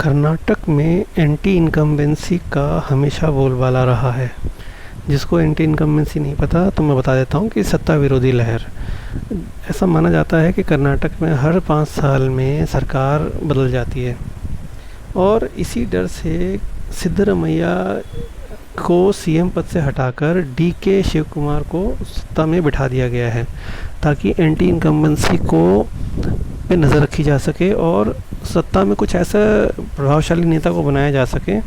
कर्नाटक में anti incumbency का हमेशा बोलबाला रहा है। जिसको एंटी इनकम्बेंसी नहीं पता तो मैं बता देता हूँ कि सत्ता विरोधी लहर। ऐसा माना जाता है कि कर्नाटक में हर 5 साल में सरकार बदल जाती है और इसी डर से सिद्धरमैया को सीएम पद से हटाकर डीके शिव कुमार को सत्ता में बिठा दिया गया है, ताकि एंटी इनकम्बेंसी को पे नज़र रखी जा सके और सत्ता में कुछ ऐसा प्रभावशाली नेता को बनाया जा सके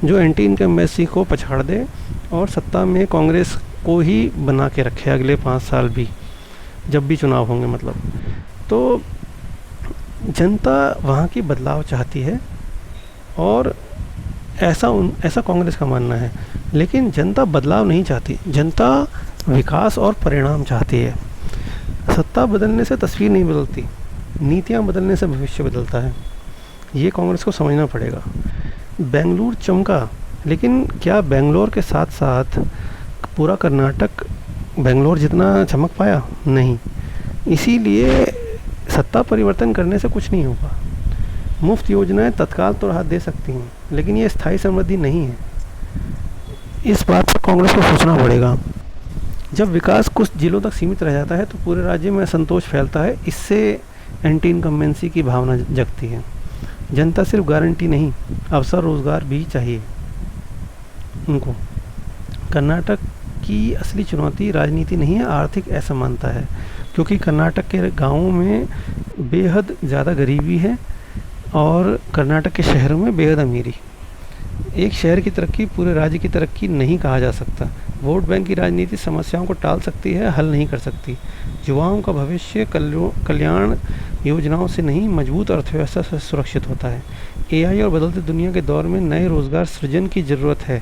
जो एंटी इनकम्बेंसी को पछाड़ दे और सत्ता में कांग्रेस को ही बना के रखे अगले 5 साल भी, जब भी चुनाव होंगे। मतलब तो जनता वहाँ की बदलाव चाहती है और ऐसा कांग्रेस का मानना है। लेकिन जनता बदलाव नहीं चाहती, जनता विकास और परिणाम चाहती है। सत्ता बदलने से तस्वीर नहीं बदलती, नीतियाँ बदलने से भविष्य बदलता है। ये कांग्रेस को समझना पड़ेगा। बेंगलुरु चमका, लेकिन क्या बेंगलोर के साथ साथ पूरा कर्नाटक बेंगलोर जितना चमक पाया? नहीं। इसीलिए सत्ता परिवर्तन करने से कुछ नहीं होगा। मुफ्त योजनाएं तत्काल तो राहत दे सकती हैं, लेकिन ये स्थायी समृद्धि नहीं है। इस बात पर कांग्रेस को सोचना पड़ेगा। जब विकास कुछ जिलों तक सीमित रह जाता है तो पूरे राज्य में असंतोष फैलता है। इससे एंटी इनकम्बेंसी की भावना जगती है। जनता सिर्फ गारंटी नहीं, अवसर रोजगार भी चाहिए उनको। कर्नाटक की असली चुनौती राजनीति नहीं है, आर्थिक असमानता है, क्योंकि कर्नाटक के गांवों में बेहद ज़्यादा गरीबी है और कर्नाटक के शहरों में बेहद अमीरी। एक शहर की तरक्की पूरे राज्य की तरक्की नहीं कहा जा सकता। वोट बैंक की राजनीति समस्याओं को टाल सकती है, हल नहीं कर सकती। युवाओं का भविष्य कल्याण योजनाओं से नहीं, मजबूत अर्थव्यवस्था से सुरक्षित होता है। एआई और बदलते दुनिया के दौर में नए रोजगार सृजन की ज़रूरत है,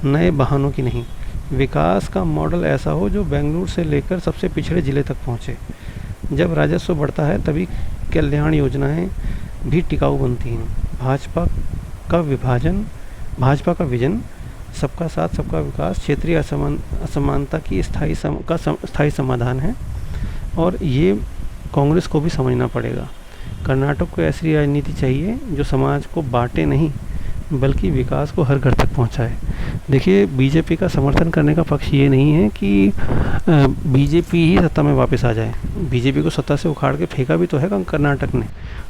नए बहानों की नहीं। विकास का मॉडल ऐसा हो जो बेंगलुरु से लेकर सबसे पिछड़े ज़िले तक पहुँचे। जब राजस्व बढ़ता है तभी कल्याण योजनाएं भी टिकाऊ बनती हैं। भाजपा का विजन सबका साथ सबका विकास, क्षेत्रीय असमानता की स्थायी समाधान है और ये कांग्रेस को भी समझना पड़ेगा। कर्नाटक को ऐसी राजनीति चाहिए जो समाज को बांटे नहीं, बल्कि विकास को हर घर तक पहुंचाए। देखिए, बीजेपी का समर्थन करने का पक्ष ये नहीं है कि बीजेपी ही सत्ता में वापस आ जाए। बीजेपी को सत्ता से उखाड़ के फेंका भी तो है कर्नाटक ने।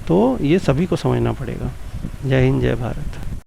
तो ये सभी को समझना पड़ेगा। जय हिंद, जय भारत।